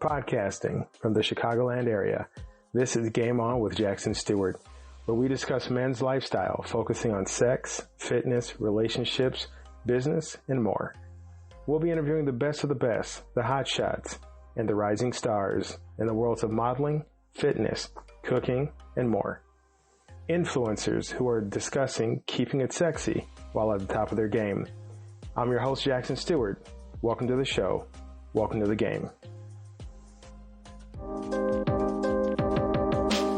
Podcasting from the Chicagoland area, this is Game On with Jackson Stewart, where we discuss men's lifestyle, focusing on sex, fitness, relationships, business, and more. We'll be interviewing the best of the best, the hot shots, and the rising stars in the worlds of modeling, fitness, cooking, and more. Influencers who are discussing keeping it sexy while at the top of their game. I'm your host, Jackson Stewart. Welcome to the show. Welcome to the game.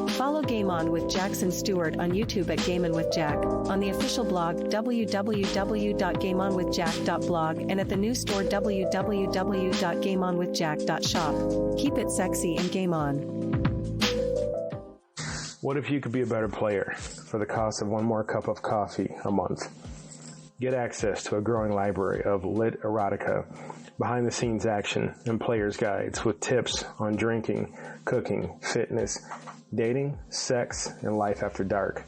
Follow Game On with Jackson Stewart on YouTube at Game On with Jack, on the official blog www.gameonwithjack.blog, and at the news store www.gameonwithjack.shop. Keep it sexy and game on. What if you could be a better player for the cost of one more cup of coffee a month? Get access to a growing library of lit erotica, behind-the-scenes action, and player's guides with tips on drinking, cooking, fitness, dating, sex, and life after dark.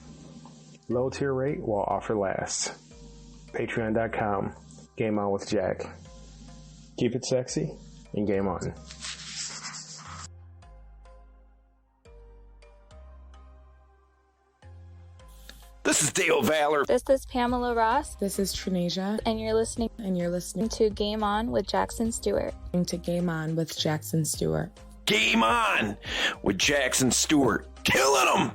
Low tier rate while offer lasts. Patreon.com, Game On with Jack. Keep it sexy and game on. This is Dale Valor. This is Pamela Ross. This is Trinasia. And you're listening to Game On with Jackson Stewart. Game On with Jackson Stewart. Game On with Jackson Stewart. Killing them.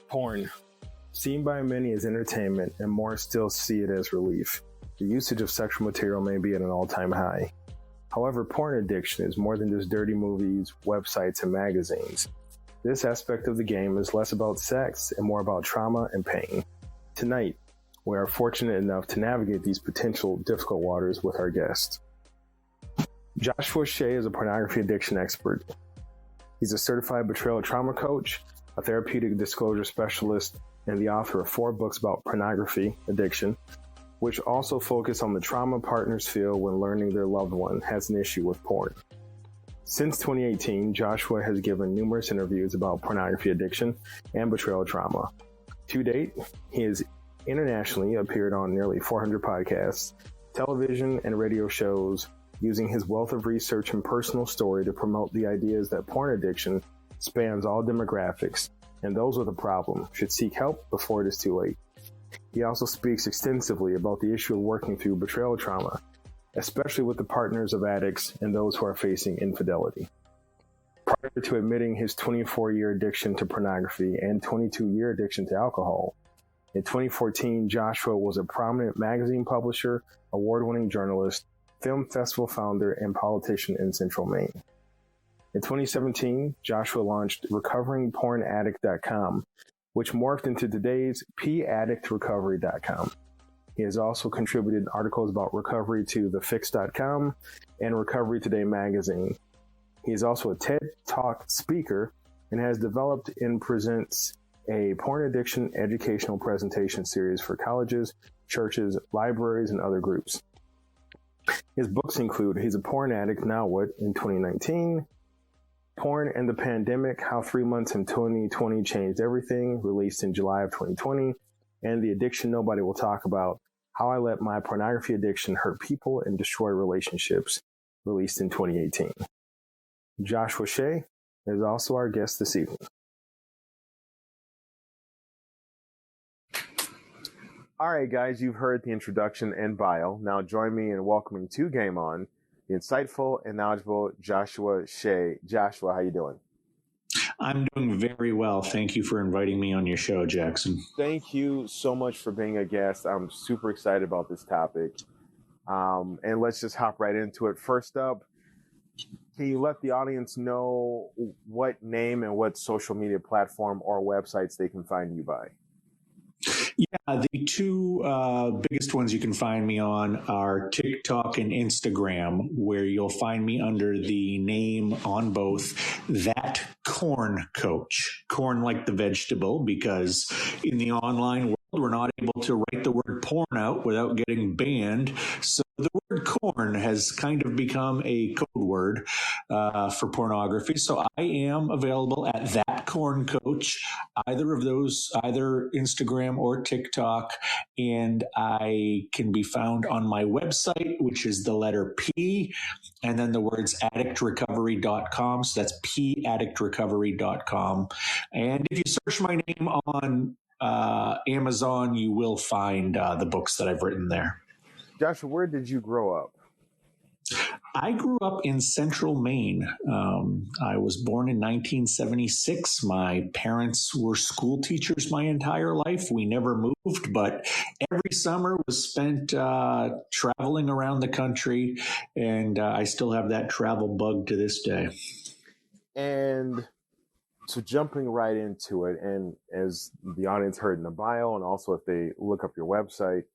Porn. Seen by many as entertainment, and more still see it as relief. The usage of sexual material may be at an all-time high. However, porn addiction is more than just dirty movies, websites, and magazines. This aspect of the game is less about sex and more about trauma and pain. Tonight, we are fortunate enough to navigate these potential difficult waters with our guest. Joshua Shea is a pornography addiction expert. He's a certified betrayal trauma coach, a therapeutic disclosure specialist, and the author of 4 books about pornography addiction, which also focus on the trauma partners feel when learning their loved one has an issue with porn. Since 2018, Joshua has given numerous interviews about pornography addiction and betrayal trauma. To date, he has internationally appeared on nearly 400 podcasts, television, and radio shows, using his wealth of research and personal story to promote the ideas that porn addiction spans all demographics, and those with a problem should seek help before it is too late. He also speaks extensively about the issue of working through betrayal trauma, especially with the partners of addicts and those who are facing infidelity. Prior to admitting his 24-year addiction to pornography and 22-year addiction to alcohol, in 2014, Joshua was a prominent magazine publisher, award-winning journalist, film festival founder, and politician in Central Maine. In 2017, Joshua launched RecoveringPornAddict.com, which morphed into today's PAddictRecovery.com. He has also contributed articles about recovery to TheFix.com and Recovery Today magazine. He is also a TED Talk speaker and has developed and presents a porn addiction educational presentation series for colleges, churches, libraries, and other groups. His books include He's a Porn Addict, Now What? In 2019, Porn and the Pandemic, How 3 Months in 2020 Changed Everything, released in July of 2020, and The Addiction Nobody Will Talk About, How I Let My Pornography Addiction Hurt People and Destroy Relationships, released in 2018. Joshua Shea is also our guest this evening. All right, guys, you've heard the introduction and bio. Now join me in welcoming to Game On the insightful and knowledgeable Joshua Shea. Joshua, how you doing? I'm doing very well. Thank you for inviting me on your show, Jackson. Thank you so much for being a guest. I'm super excited about this topic. And let's just hop right into it. First up, can you let the audience know what name and what social media platform or websites they can find you by? Yeah, the two biggest ones you can find me on are TikTok and Instagram, where you'll find me under the name on both That Corn Coach. Corn like the vegetable, because in the online world, we're not able to write the word porn out without getting banned. So the word corn has kind of become a code word for pornography. So I am available at That Corn Coach, either of those, either Instagram or TikTok. And I can be found on my website, which is the letter P and then the words addictrecovery.com. So that's paddictrecovery.com. And if you search my name on Amazon, you will find the books that I've written there. Joshua, where did you grow up? I grew up in central Maine. I was born in 1976. My parents were school teachers my entire life. We never moved, but every summer was spent traveling around the country, and I still have that travel bug to this day. And so jumping right into it, and as the audience heard in the bio, and also if they look up your website,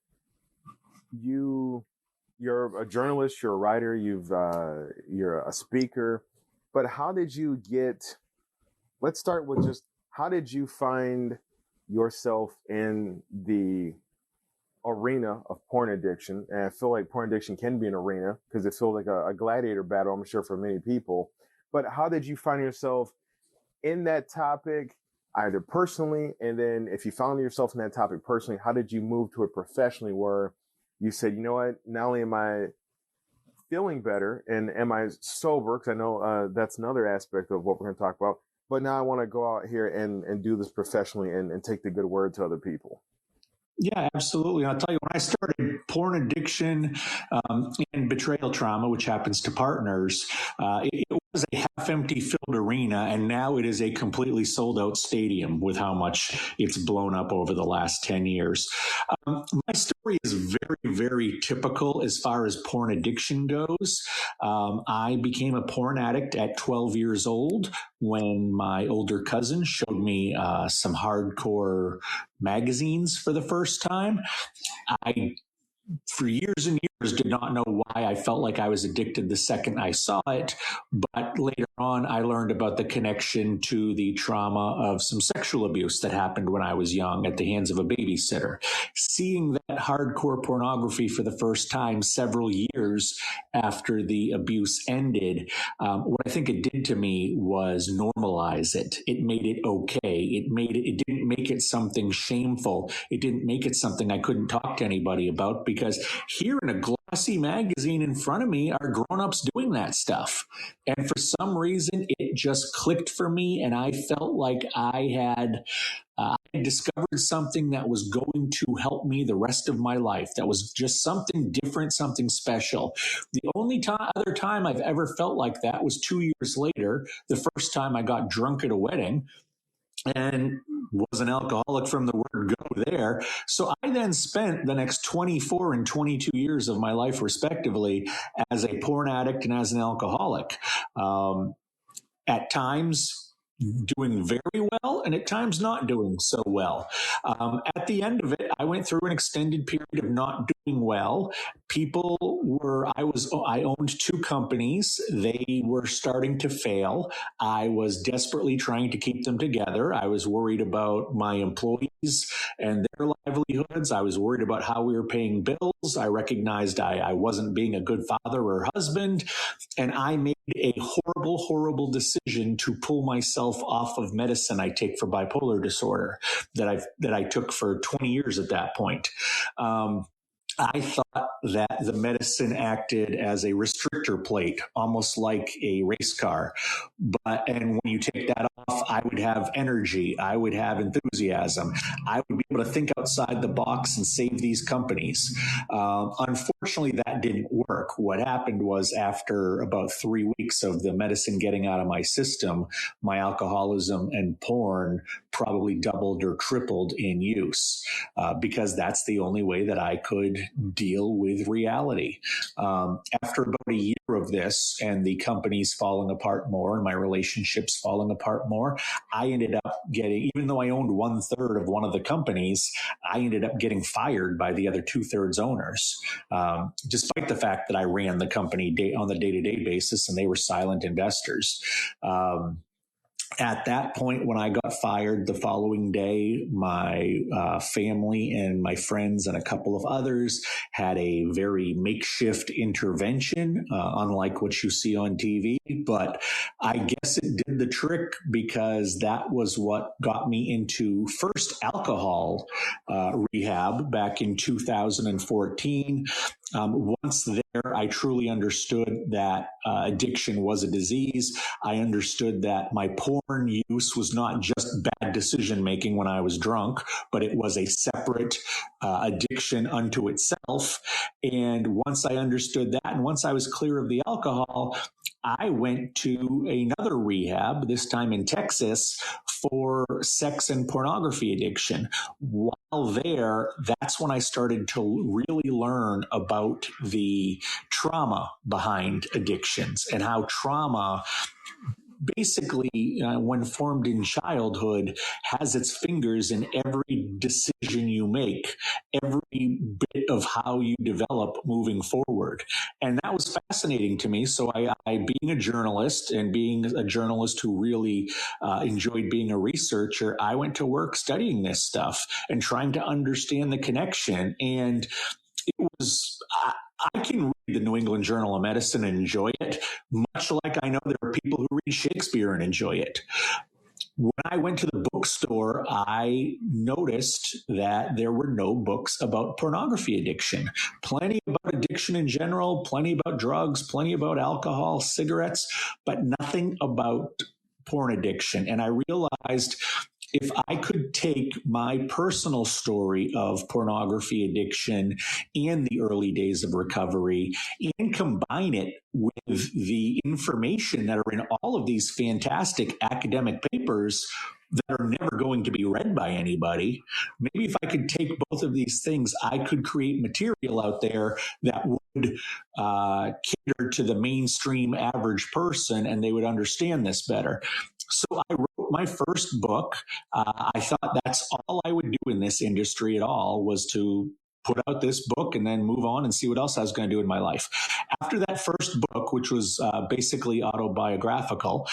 you're a journalist, you're a writer, you're a speaker, but how did you let's start with just, how did you find yourself in the arena of porn addiction? And I feel like porn addiction can be an arena because it feels like a gladiator battle, I'm sure, for many people. But how did you find yourself in that topic, either personally, and then if you found yourself in that topic personally, how did you move to it professionally where you said, you know what, not only am I feeling better and am I sober, because I know that's another aspect of what we're going to talk about, but now I want to go out here and do this professionally and take the good word to other people? Yeah, absolutely. I'll tell you, when I started porn addiction and betrayal trauma, which happens to partners, it was a half-empty filled arena, and now it is a completely sold-out stadium with how much it's blown up over the last 10 years. My story is very, very typical as far as porn addiction goes. I became a porn addict at 12 years old when my older cousin showed me some hardcore magazines for the first time. I, for years and years, did not know why I felt like I was addicted the second I saw it. But later on, I learned about the connection to the trauma of some sexual abuse that happened when I was young at the hands of a babysitter. Seeing that hardcore pornography for the first time several years after the abuse ended, what I think it did to me was normalize it. It made it okay. It didn't make it something shameful. It didn't make it something I couldn't talk to anybody about, because here in a glossy magazine in front of me are grown-ups doing that stuff. And for some reason, it just clicked for me, and I felt like I had discovered something that was going to help me the rest of my life. That was just something different, something special. The only other time I've ever felt like that was 2 years later, the first time I got drunk at a wedding, and was an alcoholic from the word go there. So I then spent the next 24 and 22 years of my life, respectively, as a porn addict and as an alcoholic. At times doing very well, and at times not doing so well. At the end of it, I went through an extended period of not doing well. I owned two companies. They were starting to fail. I was desperately trying to keep them together. I was worried about my employees and their livelihoods. I was worried about how we were paying bills. I recognized I wasn't being a good father or husband. And I made a horrible, horrible decision to pull myself off of medicine I take for bipolar disorder that I took for 20 years at that point. I thought that the medicine acted as a restrictor plate, almost like a race car. And when you take that off, I would have energy. I would have enthusiasm. I would be able to think outside the box and save these companies. Unfortunately, unfortunately, that didn't work. What happened was after about 3 weeks of the medicine getting out of my system, my alcoholism and porn probably doubled or tripled in use because that's the only way that I could deal with reality. After about a year of this and the companies falling apart more and my relationships falling apart more, I ended up getting, even though I owned 1/3 of one of the companies, I ended up getting fired by the other 2/3 owners, despite the fact that I ran the company on the day-to-day basis and they were silent investors. At that point, when I got fired the following day, my family and my friends and a couple of others had a very makeshift intervention, unlike what you see on TV. But I guess it did the trick because that was what got me into first alcohol rehab back in 2014. Once there, I truly understood that addiction was a disease. I understood that my porn use was not just bad decision making when I was drunk, but it was a separate addiction unto itself. And once I understood that, and once I was clear of the alcohol, I went to another rehab, this time in Texas, for sex and pornography addiction. While there, that's when I started to really learn about the trauma behind addictions and how trauma basically, when formed in childhood, has its fingers in every decision you make, every bit of how you develop moving forward. And that was fascinating to me. So I being a journalist and being a journalist who really enjoyed being a researcher, I went to work studying this stuff and trying to understand the connection. And it was, I can read the New England Journal of Medicine and enjoy it, much like I know there are people who read Shakespeare and enjoy it. When I went to the bookstore, I noticed that there were no books about pornography addiction. Plenty about addiction in general, plenty about drugs, plenty about alcohol, cigarettes, but nothing about porn addiction. And I realized if I could take my personal story of pornography addiction and the early days of recovery and combine it with the information that are in all of these fantastic academic papers that are never going to be read by anybody, maybe if I could take both of these things, I could create material out there that would cater to the mainstream average person and they would understand this better. So I wrote my first book. I thought that's all I would do in this industry at all was to put out this book and then move on and see what else I was going to do in my life. After that first book, which was basically autobiographical,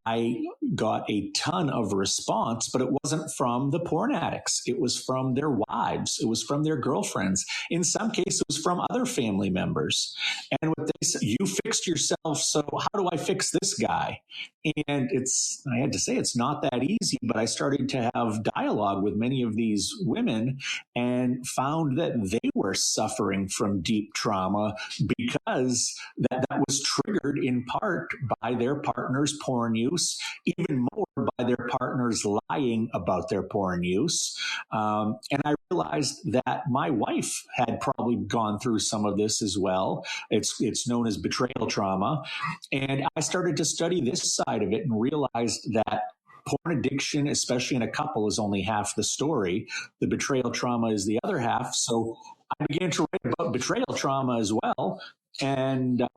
I got a ton of response, but it wasn't from the porn addicts. It was from their wives. It was from their girlfriends. In some cases, it was from other family members. And what they said, you fixed yourself, so how do I fix this guy? And I had to say, it's not that easy, but I started to have dialogue with many of these women and found that they were suffering from deep trauma because that was triggered in part by their partner's porn use, even more by their partners lying about their porn use. And I realized that my wife had probably gone through some of this as well. It's known as betrayal trauma. And I started to study this side of it and realized that porn addiction, especially in a couple, is only half the story. The betrayal trauma is the other half. So I began to write about betrayal trauma as well. And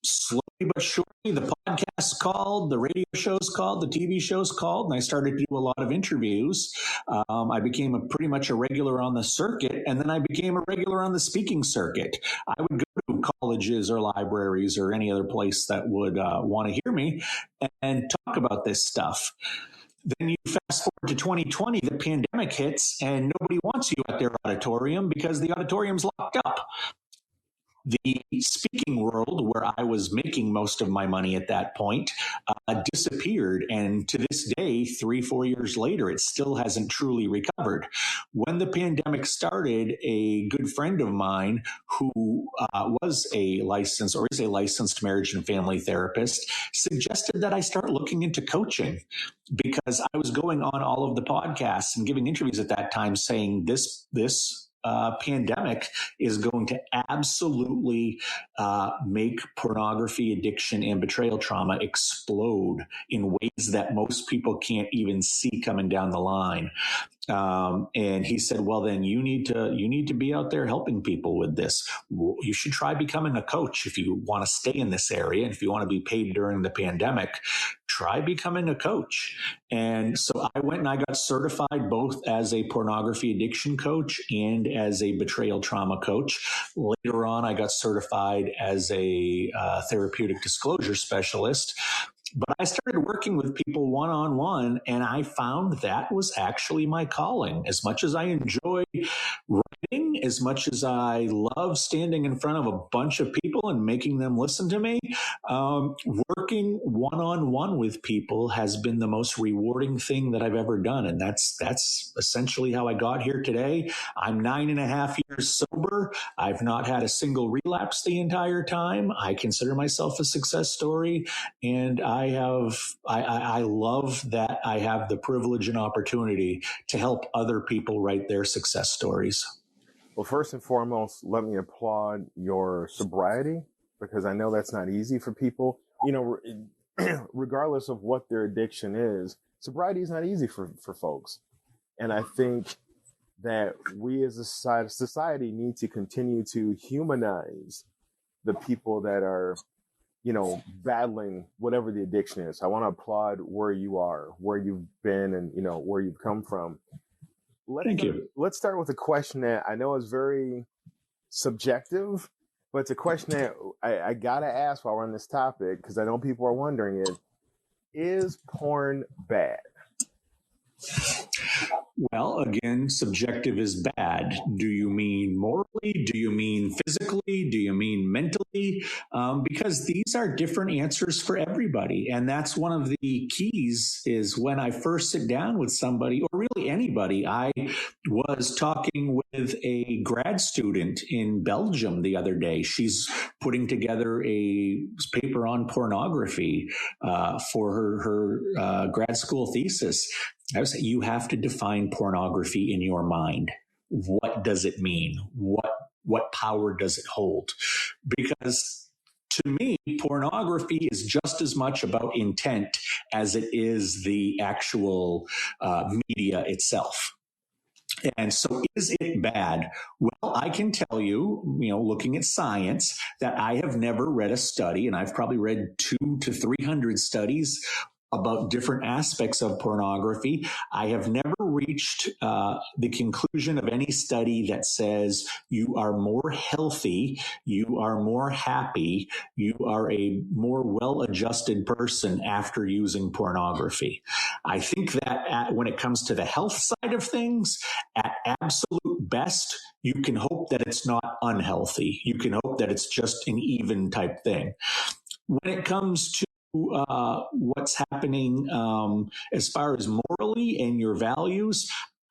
slowly but surely, the podcast called, the radio shows called, the TV shows called, and I started to do a lot of interviews. I became pretty much a regular on the circuit, and then I became a regular on the speaking circuit. I would go to colleges or libraries or any other place that would want to hear me and talk about this stuff. Then you fast forward to 2020, the pandemic hits, and nobody wants you at their auditorium because the auditorium's locked up. The speaking world, where I was making most of my money at that point, disappeared. And to this day, 3-4 years later, it still hasn't truly recovered. When the pandemic started, a good friend of mine who was a licensed or is a licensed marriage and family therapist suggested that I start looking into coaching because I was going on all of the podcasts and giving interviews at that time saying this pandemic is going to absolutely make pornography addiction and betrayal trauma explode in ways that most people can't even see coming down the line. And he said, well, then you need to be out there helping people with this. You should try becoming a coach if you want to stay in this area. And if you want to be paid during the pandemic, try becoming a coach. And so I went and I got certified both as a pornography addiction coach and as a betrayal trauma coach. Later on, I got certified as a therapeutic disclosure specialist. But I started working with people one-on-one, and I found that was actually my calling. As much as I enjoy writing, as much as I love standing in front of a bunch of people and making them listen to me, working one-on-one with people has been the most rewarding thing that I've ever done. And that's essentially how I got here today. I'm 9.5 years sober. I've not had a single relapse the entire time. I consider myself a success story, and I love that I have the privilege and opportunity to help other people write their success stories. Well, first and foremost, let me applaud your sobriety, because I know that's not easy for people. You know, regardless of what their addiction is, sobriety is not easy for folks. And I think that we as a society need to continue to humanize the people that are, you know, battling whatever the addiction is. I want to applaud where you are, where you've been, and, you know, where you've come from. Thank you. Let's start with a question that I know is very subjective, but it's a question that I got to ask while we're on this topic, because I know people are wondering is porn bad? Well, again, subjective is bad. Do you mean morally? Do you mean physically? Do you mean mentally? Because these are different answers for everybody. And that's one of the keys is when I first sit down with somebody, or really anybody. I was talking with a grad student in Belgium the other day. She's putting together a paper on pornography for her grad school thesis. I would say you have to define pornography in your mind. What does it mean? What power does it hold? Because to me, pornography is just as much about intent as it is the actual media itself. And so is it bad? Well, I can tell you, looking at science, that I have never read a study, and I've probably read 200 to 300 studies about different aspects of pornography. I have never reached the conclusion of any study that says you are more healthy, you are more happy, you are a more well-adjusted person after using pornography. I think that when it comes to the health side of things, at absolute best, you can hope that it's not unhealthy. You can hope that it's just an even type thing. When it comes to what's happening as far as morally and your values,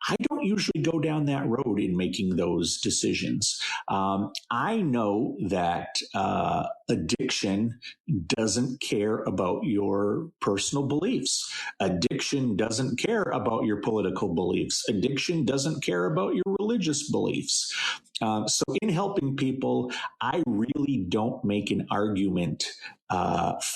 I don't usually go down that road in making those decisions. I know that addiction doesn't care about your personal beliefs. Addiction doesn't care about your political beliefs. Addiction doesn't care about your religious beliefs. So in helping people, I really don't make an argument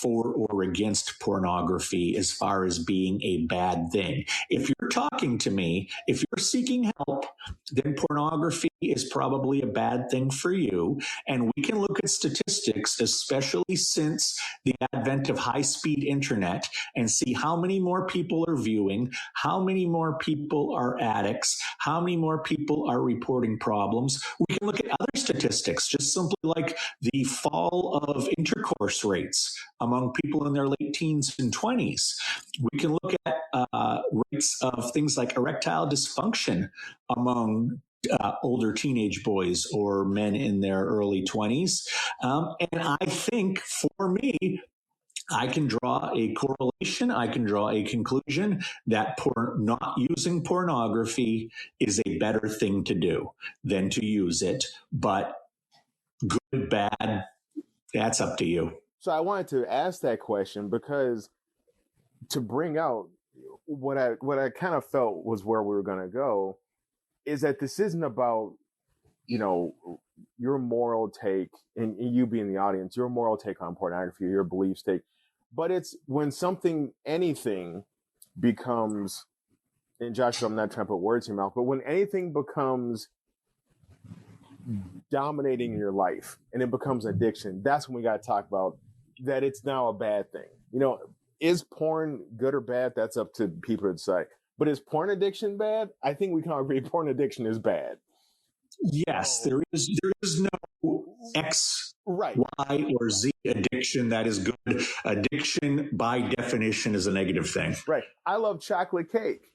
for or against pornography as far as being a bad thing. If you're talking to me, if you're seeking help, then pornography is probably a bad thing for you. And we can look at statistics, especially since the advent of high-speed internet, and see how many more people are viewing, how many more people are addicts, how many more people are reporting problems. We can look at other statistics, just simply like the fall of intercourse rates among people in their late teens and 20s. We can look at rates of things like erectile dysfunction among older teenage boys or men in their early 20s. And I think for me, I can draw a correlation, I can draw a conclusion that not using pornography is a better thing to do than to use it. But good, bad, that's up to you. So I wanted to ask that question because to bring out what I kind of felt was where we were going to go is that this isn't about your moral take, and you being the audience, your moral take on pornography, your belief take. But it's when anything becomes, and Josh, I'm not trying to put words in your mouth, but when anything becomes dominating your life and it becomes addiction, that's when we got to talk about that it's now a bad thing. Is porn good or bad? That's up to people to decide. But is porn addiction bad? I think we can all agree porn addiction is bad. Yes, there is no X, right, Y, or Z addiction that is good. Addiction, by definition, is a negative thing. Right. I love chocolate cake.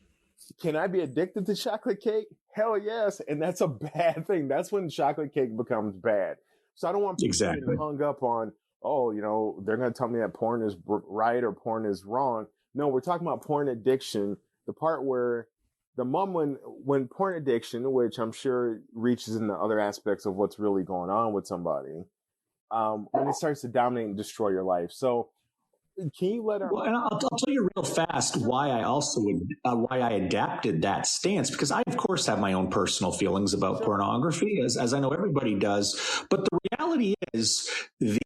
Can I be addicted to chocolate cake? Hell yes. And that's a bad thing. That's when chocolate cake becomes bad. So I don't want people getting hung up on, they're going to tell me that porn is right or porn is wrong. No, we're talking about porn addiction, the part where when porn addiction, which I'm sure reaches into other aspects of what's really going on with somebody, when it starts to dominate and destroy your life. So can you let our... Well, and I'll tell you real fast why I adapted that stance, because I, of course, have my own personal feelings about pornography, as I know everybody does. But the reality is the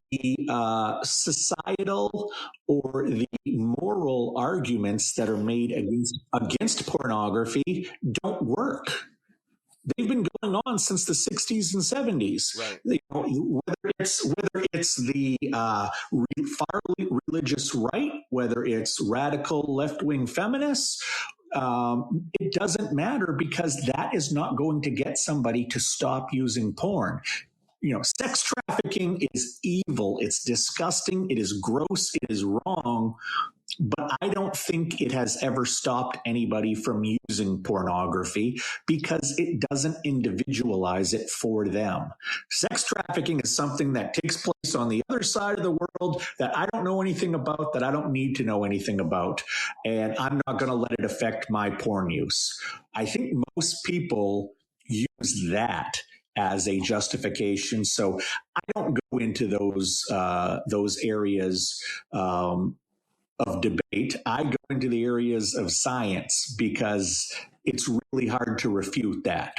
societal or the moral arguments that are made against pornography don't work. They've been going on since the 60s and 70s. Right. Whether it's the far religious right, whether it's radical left-wing feminists, it doesn't matter, because that is not going to get somebody to stop using porn. Sex trafficking is evil. It's disgusting. It is gross. It is wrong. But I don't think it has ever stopped anybody from using pornography, because it doesn't individualize it for them. Sex trafficking is something that takes place on the other side of the world that I don't know anything about, that I don't need to know anything about. And I'm not going to let it affect my porn use. I think most people use that as a justification. So I don't go into those areas of debate. I go into the areas of science, because it's really hard to refute that.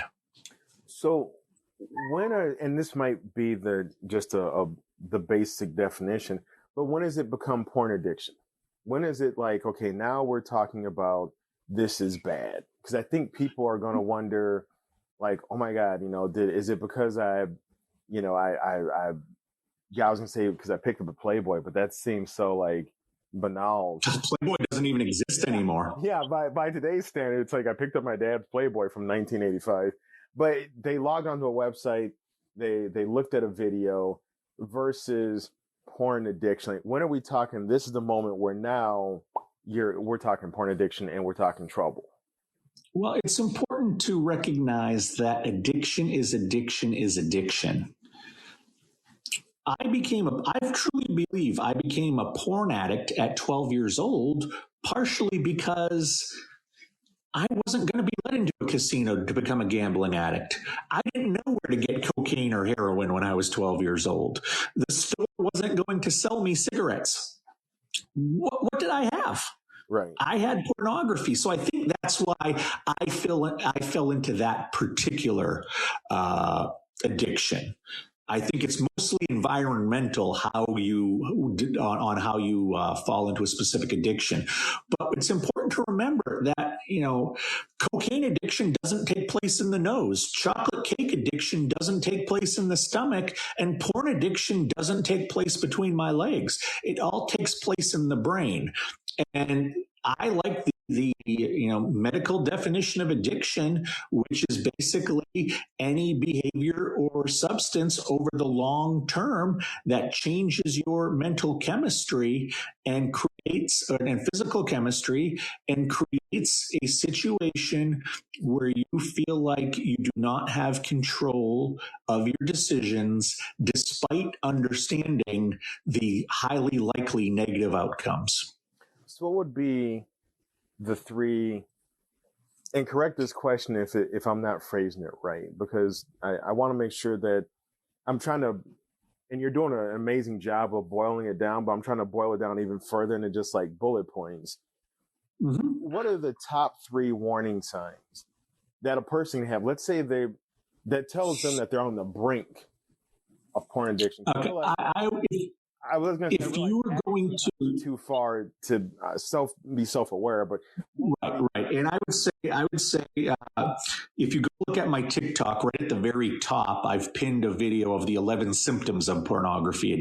So and this might be the basic definition, but when does it become porn addiction? When is it like, okay, now we're talking about this is bad? Because I think people are going to wonder, like, oh my God, is it because I was going to say because I picked up a Playboy, but that seems so like banal. Playboy doesn't even exist anymore. Yeah, by today's standard, it's like I picked up my dad's Playboy from 1985. But they logged onto a website, they looked at a video versus porn addiction. Like, when are we talking? This is the moment where now we're talking porn addiction and we're talking trouble. Well, it's important to recognize that addiction is addiction is addiction. I truly believe I became a porn addict at 12 years old, partially because I wasn't going to be let into a casino to become a gambling addict. I didn't know where to get cocaine or heroin when I was 12 years old. The store wasn't going to sell me cigarettes. What did I have? Right. I had pornography. So I think that's why I fell into that particular addiction. I think it's mostly environmental how you fall into a specific addiction. But it's important to remember that, cocaine addiction doesn't take place in the nose. Chocolate cake addiction doesn't take place in the stomach. And porn addiction doesn't take place between my legs. It all takes place in the brain. And I like the medical definition of addiction, which is basically any behavior or substance over the long term that changes your mental chemistry and physical chemistry and creates a situation where you feel like you do not have control of your decisions, despite understanding the highly likely negative outcomes. So what would be the three, and correct this question if I'm not phrasing it right, because I want to make sure that I'm trying to, and you're doing an amazing job of boiling it down, but I'm trying to boil it down even further into just like bullet points. Mm-hmm. What are the top three warning signs that a person can have? Let's say that tells them that they're on the brink of porn addiction? Okay. I was going to say, if you were going to too far to be self-aware, but right, and I would say, if you go look at my TikTok, right at the very top, I've pinned a video of the 11 symptoms of pornography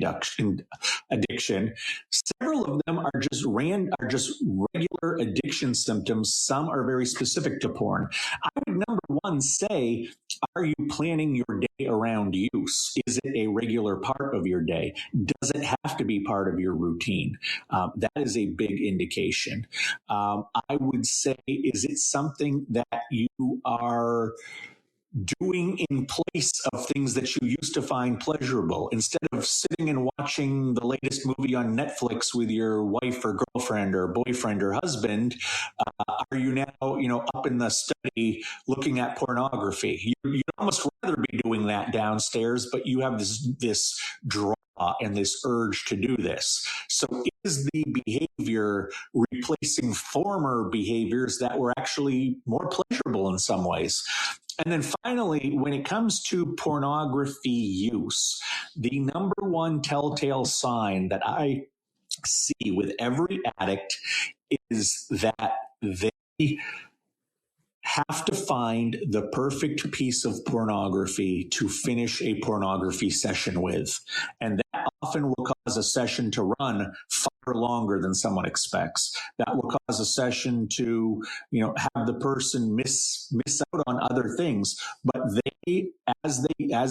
addiction. Several of them are just regular addiction symptoms. Some are very specific to porn. I would, number one, say, are you planning your day around use? Is it a regular part of your day? Does it have to be part of your routine? That is a big indication. I would say, is it something that you are doing in place of things that you used to find pleasurable? Instead of sitting and watching the latest movie on Netflix with your wife or girlfriend or boyfriend or husband, are you now, up in the study looking at pornography? You'd almost rather be doing that downstairs, but you have this draw and this urge to do this. So is the behavior replacing former behaviors that were actually more pleasurable in some ways? And then finally, when it comes to pornography use, the number one telltale sign that I see with every addict is that they have to find the perfect piece of pornography to finish a pornography session with. And that often will cause a session to run far longer than someone expects. That will cause a session to, have the person miss out on other things. But as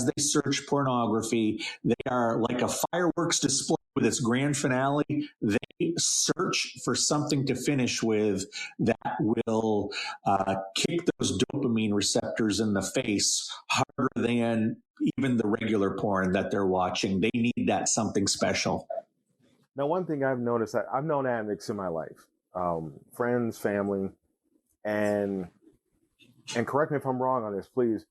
they search pornography, they are like a fireworks display with its grand finale. They search for something to finish with that will kick those dopamine receptors in the face harder than even the regular porn that they're watching. They need that something special. Now, one thing I've noticed, I've known addicts in my life, friends, family, and correct me if I'm wrong on this, please.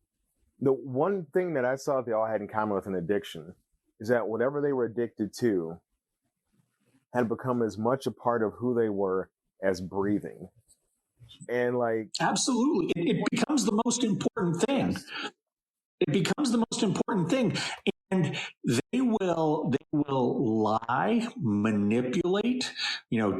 The one thing that I saw they all had in common with an addiction is that whatever they were addicted to had become as much a part of who they were as breathing. And absolutely, it becomes the most important thing. It becomes the most important thing. And they will lie, manipulate,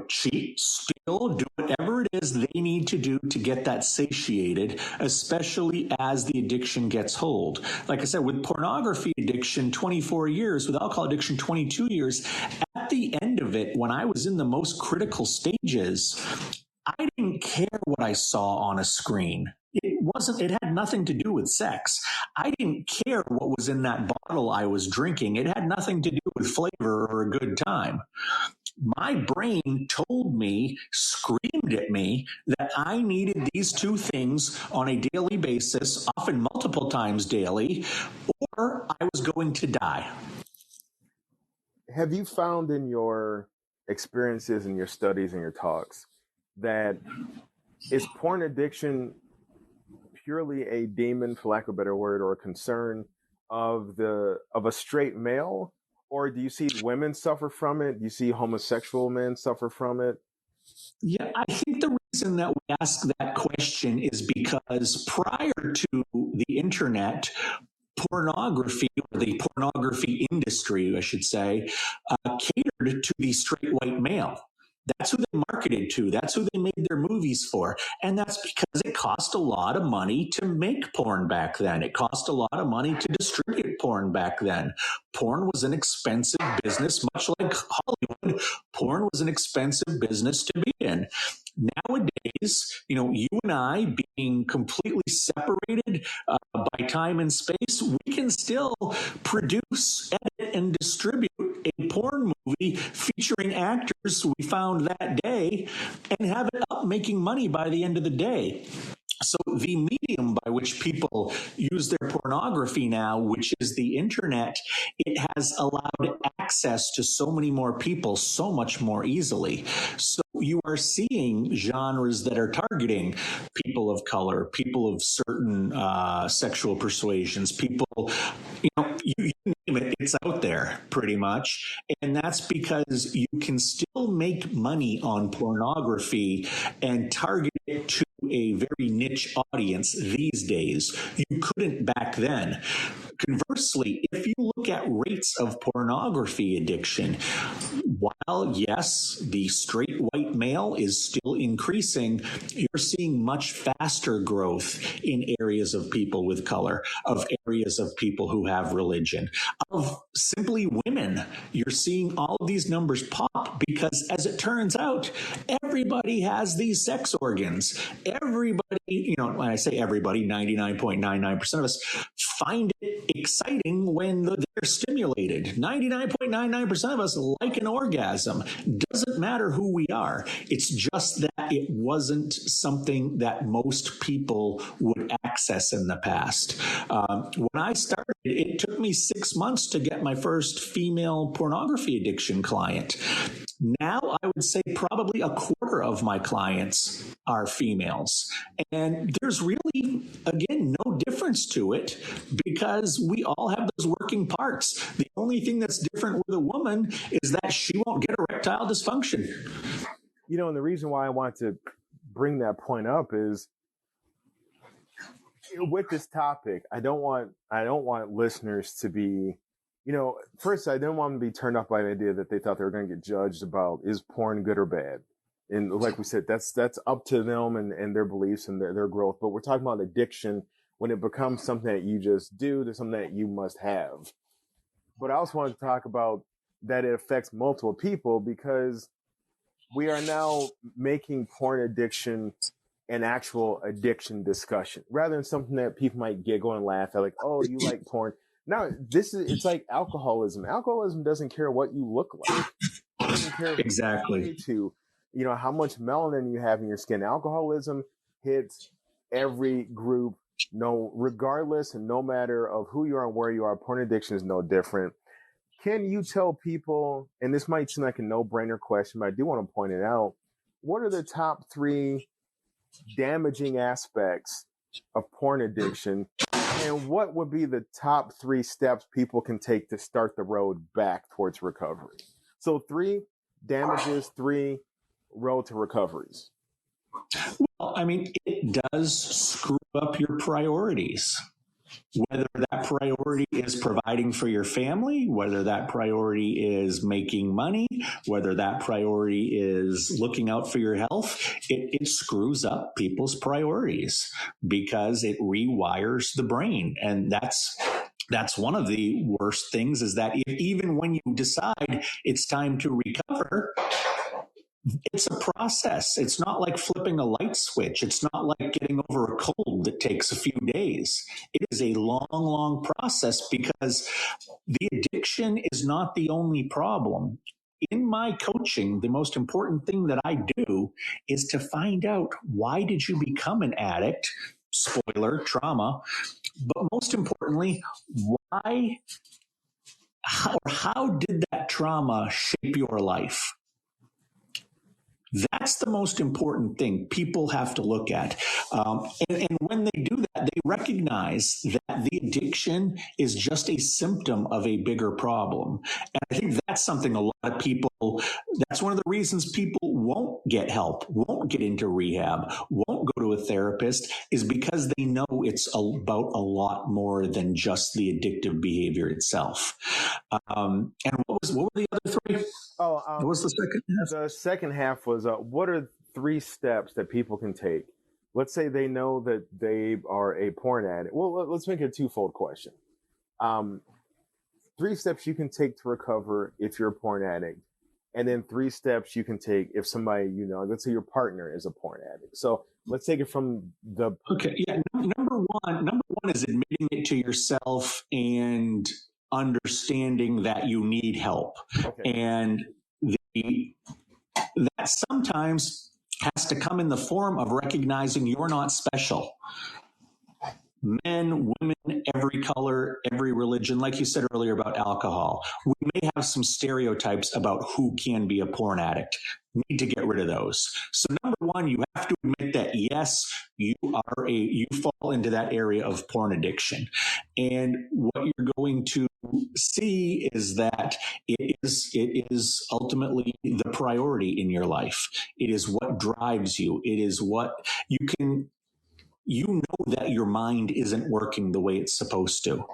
cheat, steal, do whatever it is they need to do to get that satiated, especially as the addiction gets hold. Like I said, with pornography addiction, 24 years, with alcohol addiction, 22 years, at the end of it, when I was in the most critical stages, I didn't care what I saw on a screen. It had nothing to do with sex. I didn't care what was in that bottle I was drinking. It had nothing to do with flavor or a good time. My brain told me, screamed at me, that I needed these two things on a daily basis, often multiple times daily, or I was going to die. Have you found in your experiences and your studies and your talks that is porn addiction purely a demon, for lack of a better word, or a concern of a straight male? Or do you see women suffer from it? Do you see homosexual men suffer from it? Yeah, I think the reason that we ask that question is because prior to the internet, pornography, or the pornography industry, I should say, catered to the straight white male. That's who they marketed to. That's who they made their movies for. And that's because it cost a lot of money to make porn back then. It cost a lot of money to distribute porn back then. Porn was an expensive business, much like Hollywood. Porn was an expensive business to be in. Nowadays, you and I being completely separated by time and space, we can still produce, edit, and distribute a porn movie featuring actors we found that day and have it up making money by the end of the day. So the medium by which people use their pornography now, which is the internet, it has allowed access to so many more people so much more easily. So you are seeing genres that are targeting people of color, people of certain sexual persuasions, people, you name it, it's out there pretty much. And that's because you can still make money on pornography and target it to a very niche audience these days. You couldn't back then. Conversely, if you look at rates of pornography addiction, while yes, the straight white male is still increasing, you're seeing much faster growth in areas of people with color, of areas of people who have religion, of simply women. You're seeing all of these numbers pop because, as it turns out, everybody has these sex organs. Everybody, when I say everybody, 99.99% of us find it exciting when they're stimulated. 99.99% of us like an orgasm. Doesn't matter who we are. It's just that it wasn't something that most people would access in the past. When I started, it took me 6 months to get my first female pornography addiction client. Now, I would say probably a quarter of my clients are females. And there's really, again, no difference to it because we all have those working parts. The only thing that's different with a woman is that she won't get erectile dysfunction. And the reason why I want to bring that point up is with this topic, I don't want listeners to be, first, I didn't want them to be turned off by the idea that they thought they were going to get judged about is porn good or bad. And like we said, that's up to them and their beliefs and their growth. But we're talking about addiction when it becomes something that you just do to something that you must have. But I also want to talk about that it affects multiple people because we are now making porn addiction an actual addiction discussion rather than something that people might giggle and laugh at, like, oh, you like porn. Now, it's like alcoholism. Alcoholism doesn't care what you look like. It doesn't care exactly to, how much melanin you have in your skin. Alcoholism hits every group, regardless and no matter of who you are and where you are. Porn addiction is no different. Can you tell people, and this might seem like a no-brainer question, but I do want to point it out, what are the top 3 damaging aspects of porn addiction, and what would be the top 3 steps people can take to start the road back towards recovery? So 3 damages, 3 road to recoveries. Well, I mean, it does screw up your priorities. Whether that priority is providing for your family, whether that priority is making money, whether that priority is looking out for your health, it screws up people's priorities because it rewires the brain. And that's one of the worst things, is that even when you decide it's time to recover, it's a process. It's not like flipping a light switch. It's not like getting over a cold that takes a few days. It is a long, long process because the addiction is not the only problem. In my coaching, the most important thing that I do is to find out, why did you become an addict? Spoiler, trauma. But most importantly, how did that trauma shape your life? That's the most important thing people have to look at. And when they do that, they recognize that the addiction is just a symptom of a bigger problem. And I think that's something a lot of people, that's one of the reasons people won't get help, won't get into rehab, won't go to a therapist, is because they know it's about a lot more than just the addictive behavior itself. And what were the other 3? What was the second half? The second half was, what are 3 steps that people can take? Let's say they know that they are a porn addict. Well, let's make it a twofold question. 3 steps you can take to recover if you're a porn addict, and then 3 steps you can take if somebody, let's say your partner is a porn addict. So let's take it from the... Okay, yeah. Number one is admitting it to yourself and understanding that you need help. Okay. And that sometimes has to come in the form of recognizing you're not special. Men, women, every color, every religion, like you said earlier about alcohol. We may have some stereotypes about who can be a porn addict. We need to get rid of those. So number one, you have to admit that, yes, you fall into that area of porn addiction. And what you're going to see is that it is ultimately the priority in your life. It is what drives you. It is what you know that your mind isn't working the way it's supposed to,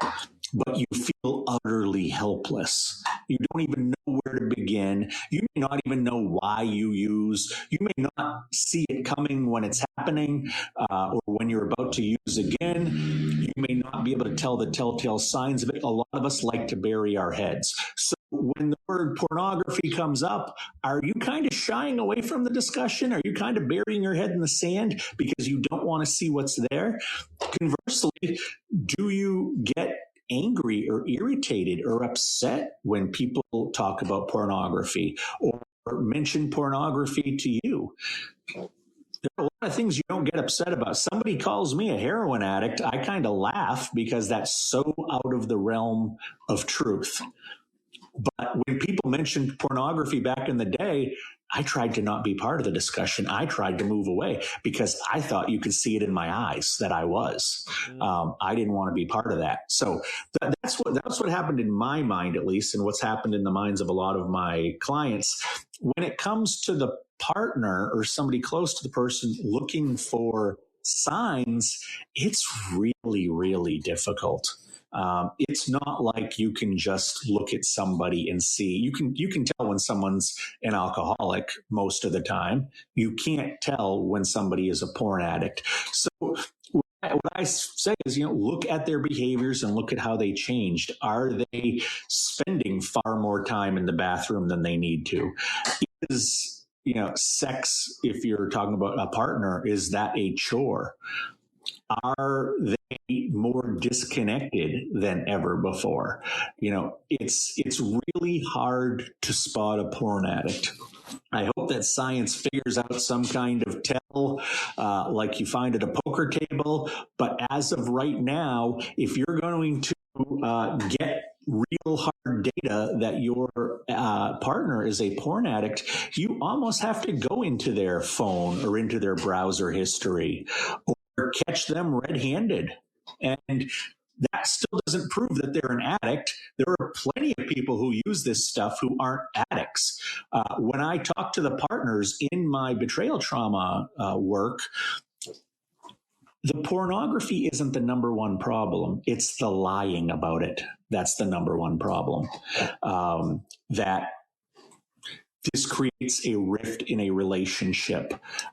but you feel utterly helpless. You don't even know where to begin. You may not even know why you use. You may not see it coming when it's happening, or when you're about to use again. You may not be able to tell the telltale signs of it. A lot of us like to bury our heads. So when the word pornography comes up, are you kind of shying away from the discussion? Are you kind of burying your head in the sand because you don't want to see what's there? Conversely, do you get angry or irritated or upset when people talk about pornography or mention pornography to you? There are a lot of things you don't get upset about. Somebody calls me a heroin addict, I kind of laugh because that's so out of the realm of truth. But when people mentioned pornography back in the day, I tried to not be part of the discussion. I tried to move away because I thought you could see it in my eyes that I was. I didn't want to be part of that. So that's what happened in my mind, at least, and what's happened in the minds of a lot of my clients. When it comes to the partner or somebody close to the person looking for signs, it's really, really difficult. It's not like you can just look at somebody and see. You can tell when someone's an alcoholic most of the time. You can't tell when somebody is a porn addict. So what I say is, look at their behaviors and look at how they changed. Are they spending far more time in the bathroom than they need to? Is sex, if you're talking about a partner, is that a chore? Are they more disconnected than ever before? It's really hard to spot a porn addict. I hope that science figures out some kind of tell, like you find at a poker table. But as of right now, if you're going to get real hard data that your partner is a porn addict, you almost have to go into their phone or into their browser history or catch them red-handed. And that still doesn't prove that they're an addict. There are plenty of people who use this stuff who aren't addicts. When I talk to the partners in my betrayal trauma work, the pornography isn't the number one problem. It's the lying about it. That's the number one problem. That this creates a rift in a relationship.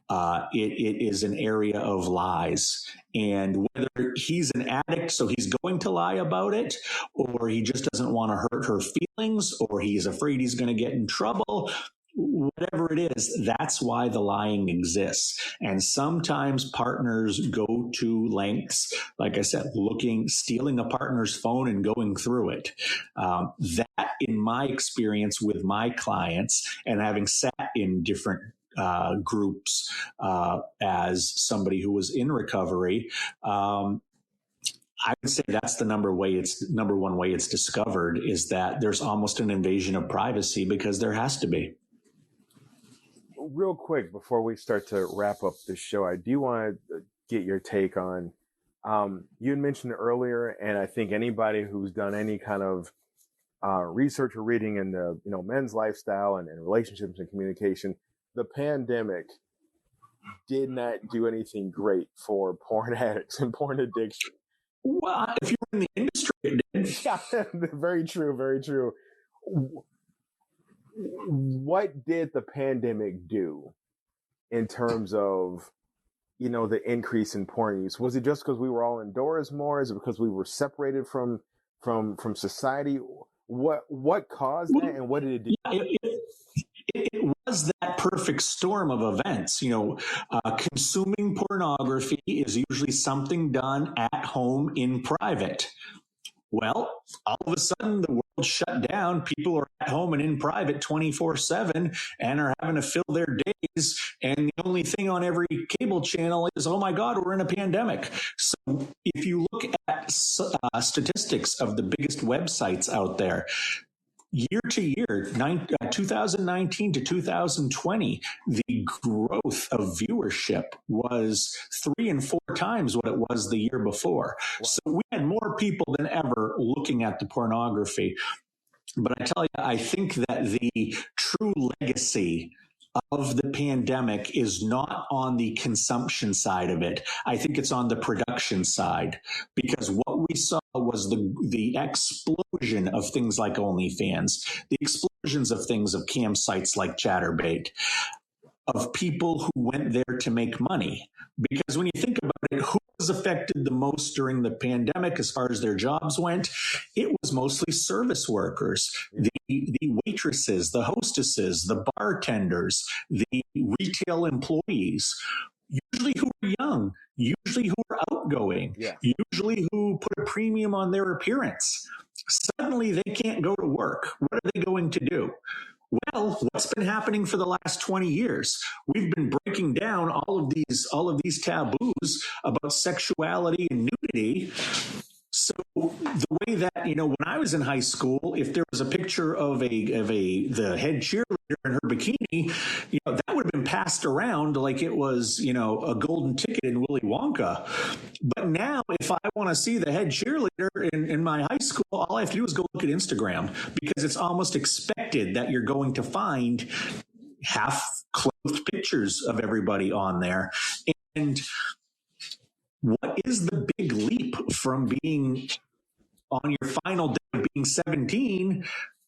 It is an area of lies. And whether he's an addict, so he's going to lie about it, or he just doesn't want to hurt her feelings, or he's afraid he's going to get in trouble, whatever it is, that's why the lying exists. And sometimes partners go to lengths, like I said, stealing a partner's phone and going through it. That, in my experience with my clients, and having sat in different groups as somebody who was in recovery, I would say that's the number one way it's discovered, is that there's almost an invasion of privacy, because there has to be. Real quick, before we start to wrap up the show, I do want to get your take on, you had mentioned earlier, and I think anybody who's done any kind of research or reading in the men's lifestyle and relationships and communication, the pandemic did not do anything great for porn addicts and porn addiction. Well, if you're in the industry, it did. Yeah, very true, very true. What did the pandemic do in terms of, the increase in porn use? Was it just because we were all indoors more? Is it because we were separated from society? What caused that, and what did it do? It was that perfect storm of events. Consuming pornography is usually something done at home in private. Well, all of a sudden, the world shut down. People are at home and in private 24/7 and are having to fill their days. And the only thing on every cable channel is, oh my God, we're in a pandemic. So if you look at statistics of the biggest websites out there, year to year, 2019 to 2020, the growth of viewership was 3 and 4 times what it was the year before. Wow. So we had more people than ever looking at the pornography. But I tell you, I think that the true legacy of the pandemic is not on the consumption side of it. I think it's on the production side, because what we saw was the explosion of things like OnlyFans, the explosions of things of cam sites like Chatterbait, of people who went there to make money. Because when you think about it, who was affected the most during the pandemic as far as their jobs went? It was mostly service workers, the waitresses, the hostesses, the bartenders, the retail employees, usually who are young, usually who are outgoing, usually who put a premium on their appearance. Suddenly they can't go to work. What are they going to do? Well, what's been happening for the last 20 years? We've been breaking down all of these taboos about sexuality and nudity. So the way that, when I was in high school, if there was a picture of the head cheerleader in her bikini, that would have been passed around like it was, a golden ticket in Willy Wonka. But now, if I want to see the head cheerleader in my high school, all I have to do is go look at Instagram, because it's almost expected that you're going to find half-clothed pictures of everybody on there. And what is the big leap from being on your final day of being 17,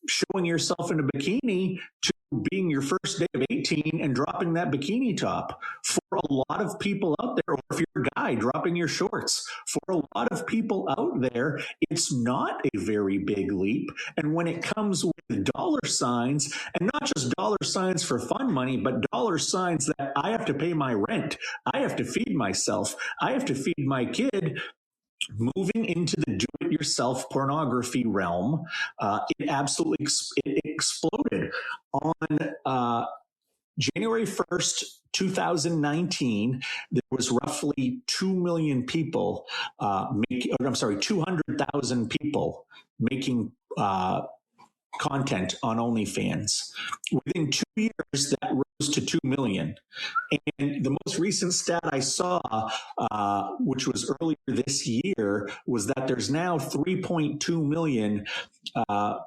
showing yourself in a bikini, to being your first day of 18 and dropping that bikini top? For a lot of people out there, or if you're a guy, dropping your shorts. For a lot of people out there, it's not a very big leap. And when it comes with dollar signs, and not just dollar signs for fun money, but dollar signs that I have to pay my rent, I have to feed myself, I have to feed my kid, moving into the do-it-yourself pornography realm, it absolutely exploded. On January 1st, 2019, there was roughly 2 million people 200,000 people making content on OnlyFans. Within 2 years, that rose to 2 million. And the most recent stat I saw, which was earlier this year, was that there's now 3.2 million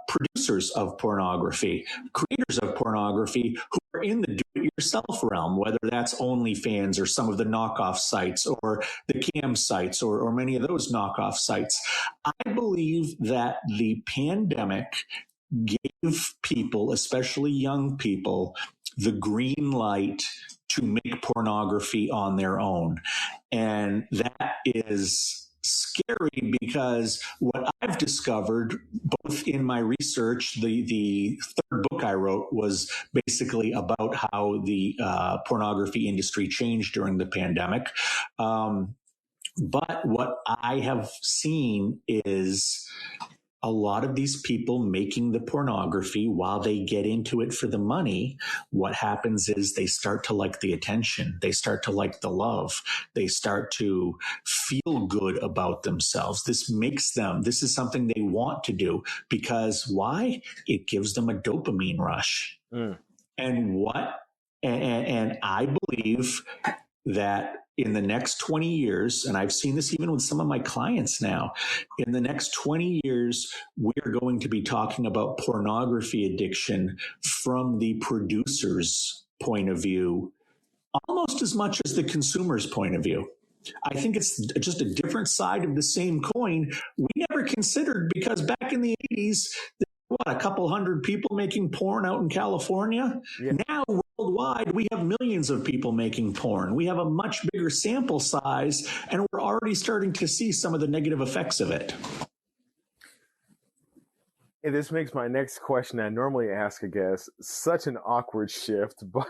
producers of pornography, creators of pornography, who are in the do-it-yourself realm, whether that's OnlyFans or some of the knockoff sites or the cam sites or many of those knockoff sites. I believe that the pandemic gave people, especially young people, the green light to make pornography on their own. And that is scary, because what I've discovered, both in my research, the third book I wrote was basically about how the pornography industry changed during the pandemic. But what I have seen is a lot of these people making the pornography, while they get into it for the money, what happens is they start to like the attention. They start to like the love. They start to feel good about themselves. This is something they want to do, because why? It gives them a dopamine rush. And I believe that in the next 20 years, and I've seen this even with some of my clients now, in the next 20 years, we're going to be talking about pornography addiction from the producer's point of view, almost as much as the consumer's point of view. I think it's just a different side of the same coin we never considered, because back in the 80s, a couple hundred people making porn out in California. Yeah. Now, worldwide, we have millions of people making porn. We have a much bigger sample size, and we're already starting to see some of the negative effects of it. And this makes my next question I normally ask a guest such an awkward shift, but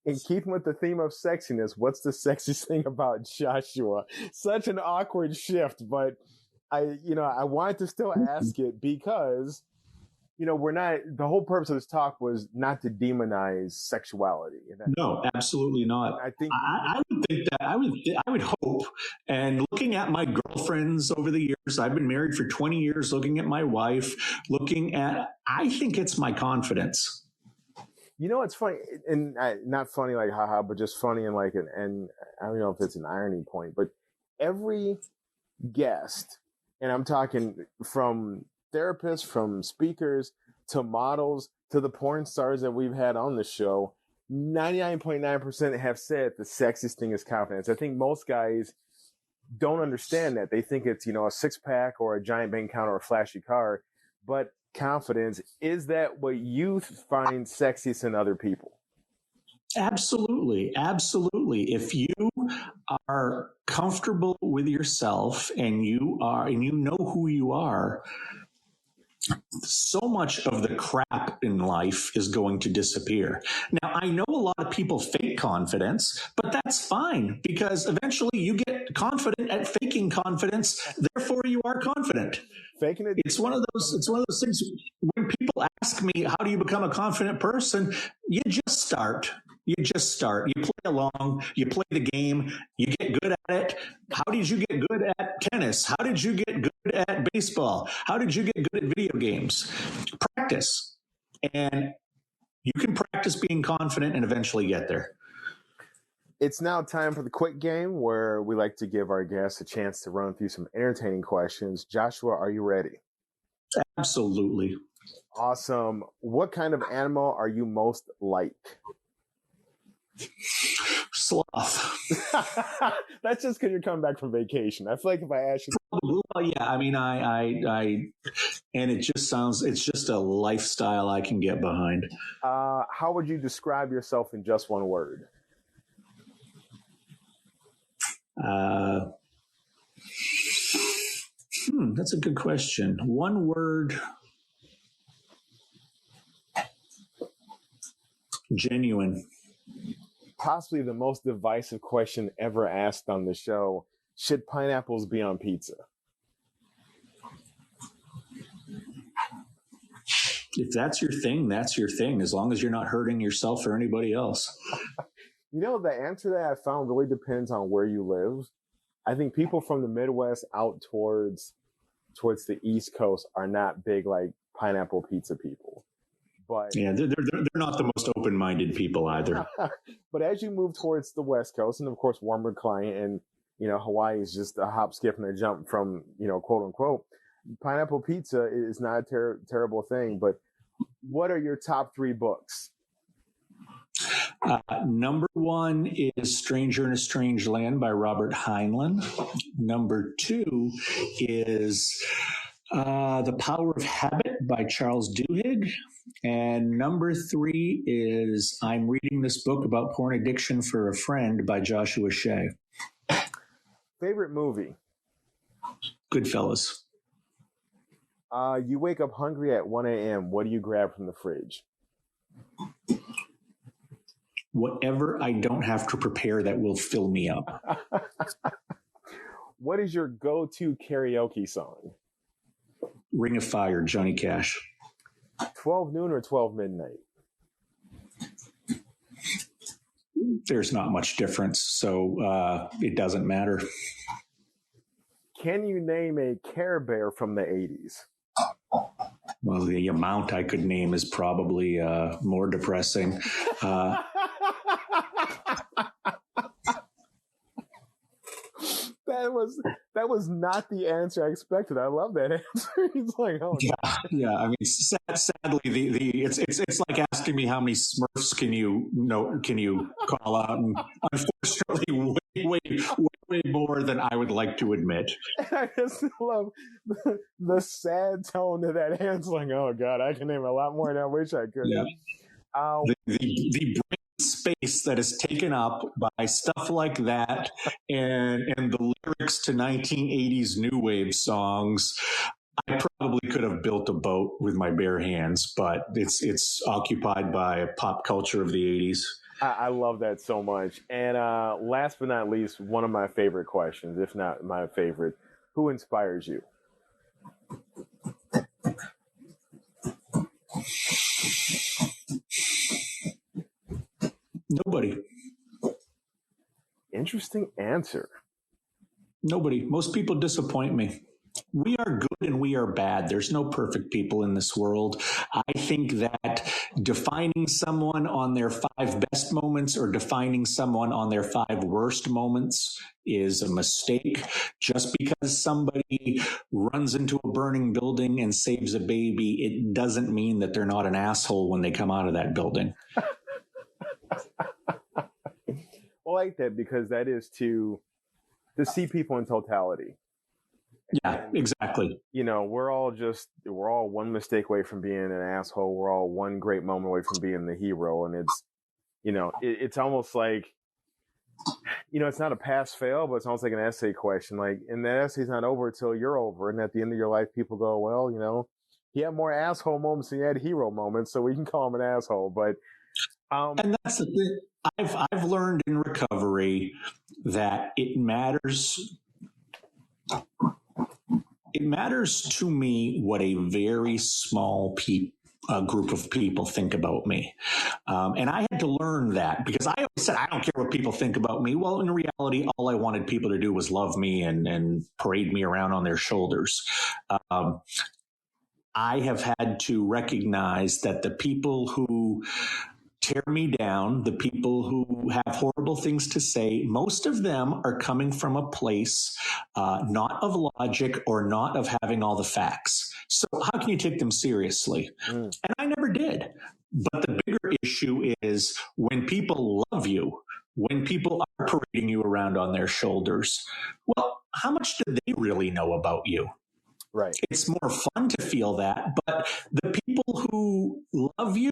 in keeping with the theme of sexiness, what's the sexiest thing about Joshua? Such an awkward shift, but I wanted to still ask it, because we're not, the whole purpose of this talk was not to demonize sexuality. No, absolutely not. I think I would think that I would hope. And looking at my girlfriends over the years, I've been married for 20 years. Looking at my wife, I think it's my confidence. It's funny, and not funny like haha, but just funny and like and I don't know if it's an irony point, but every guest, and I'm talking from therapists, from speakers to models to the porn stars that we've had on the show, 99.9% have said the sexiest thing is confidence. I think most guys don't understand that. They think it's, a six pack or a giant bank account or a flashy car, but confidence, is that what you find sexiest in other people? Absolutely. Absolutely. If you are comfortable with yourself and you know who you are, so much of the crap in life is going to disappear. Now, I know a lot of people fake confidence, but that's fine because eventually you get confident at faking confidence. Therefore, you are confident. Faking it. It's one of those things. When people ask me, how do you become a confident person? You just start. You play along, you play the game, you get good at it. How did you get good at tennis? How did you get good at baseball? How did you get good at video games? Practice. And you can practice being confident and eventually get there. It's now time for the quick game where we like to give our guests a chance to run through some entertaining questions. Joshua, are you ready? Absolutely. Awesome. What kind of animal are you most like? Sloth. That's just because you're coming back from vacation. I feel like if I ask you, well, yeah, I mean, and it's just a lifestyle I can get behind. How would you describe yourself in just one word? That's a good question. One word. Genuine. Possibly the most divisive question ever asked on the show. Should pineapples be on pizza? If that's your thing, that's your thing, as long as you're not hurting yourself or anybody else. The answer to that I found really depends on where you live. I think people from the Midwest out towards the East Coast are not big like pineapple pizza people. But yeah, they're not the most open-minded people either. But as you move towards the West Coast, and of course warmer climate, and Hawaii is just a hop, skip, and a jump from quote unquote, pineapple pizza is not a terrible thing. But what are your top 3 books? Number 1 is Stranger in a Strange Land by Robert Heinlein. Number 2 is The Power of Habit by Charles Duhigg. And number 3 is I'm reading this book about porn addiction for a friend by Joshua Shea. Favorite movie? Goodfellas. You wake up hungry at 1 a.m. What do you grab from the fridge? Whatever I don't have to prepare that will fill me up. What is your go-to karaoke song? Ring of Fire, Johnny Cash. 12 noon or 12 midnight? There's not much difference, so it doesn't matter. Can you name a Care Bear from the 80s? Well, the amount I could name is probably more depressing. That was not the answer I expected. I love that answer. He's like, oh yeah. I mean, sadly, it's like asking me how many Smurfs can you call out, and unfortunately, way more than I would like to admit. I just love the sad tone of that answer. Like, oh God, I can name a lot more than I wish I could. Yeah. The brain space that is taken up by stuff like that and the lyrics to 1980s new wave songs, I probably could have built a boat with my bare hands, but it's occupied by pop culture of the 80s. I love that so much. And last but not least, one of my favorite questions, if not my favorite, who inspires you? Nobody. Interesting answer. Nobody. Most people disappoint me. We are good and we are bad. There's no perfect people in this world. I think that defining someone on their 5 best moments or defining someone on their 5 worst moments is a mistake. Just because somebody runs into a burning building and saves a baby, it doesn't mean that they're not an asshole when they come out of that building. I like that, because that is to see people in totality. Yeah, exactly. You know, we're all one mistake away from being an asshole. We're all one great moment away from being the hero. And it's, you know, it's almost like, you know, it's not a pass fail, but it's almost like an essay question. Like, and that essay's not over until you're over. And at the end of your life, people go, well, you know, he had more asshole moments than he had hero moments, so we can call him an asshole. But and that's the thing. I've learned in recovery that it matters. It matters to me what a very small group of people think about me. And I had to learn that, because I always said, I don't care what people think about me. Well, in reality, all I wanted people to do was love me and parade me around on their shoulders. I have had to recognize that the people who tear me down, the people who have horrible things to say, most of them are coming from a place not of logic or not of having all the facts. So how can you take them seriously? And I never did. But the bigger issue is when people love you, when people are parading you around on their shoulders, well, how much do they really know about you? right. It's more fun to feel that, but the people who love you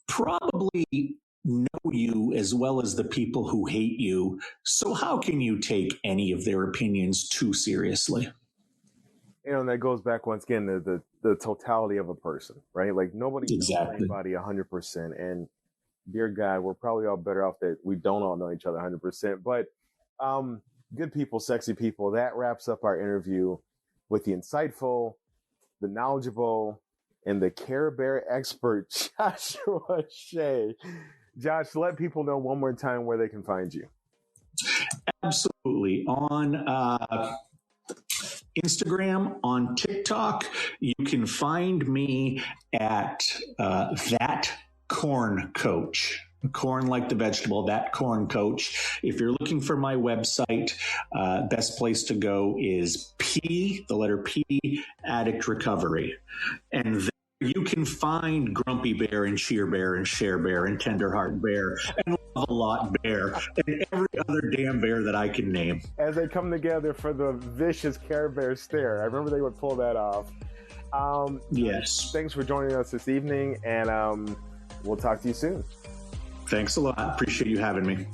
probably know you as well as the people who hate you. So how can you take any of their opinions too seriously? You know, and that goes back once again to the totality of a person, right? Like, nobody knows anybody 100%. And dear God, we're probably all better off that we don't all know each other 100%. But good people, sexy people, that wraps up our interview with the insightful, the knowledgeable, and the Care Bear expert, Joshua Shea. Josh, let people know one more time where they can find you. Absolutely. On Instagram, on TikTok, you can find me at That Corn Coach. Corn like the vegetable, That Corn Coach. If you're looking for my website, best place to go is the letter P, Addict Recovery. And there you can find Grumpy Bear and Cheer Bear and Share Bear and Tenderheart Bear and Love a Lot Bear and every other damn bear that I can name. As they come together for the vicious Care Bear stare. I remember they would pull that off. Yes. Thanks for joining us this evening, and we'll talk to you soon. Thanks a lot. Appreciate you having me.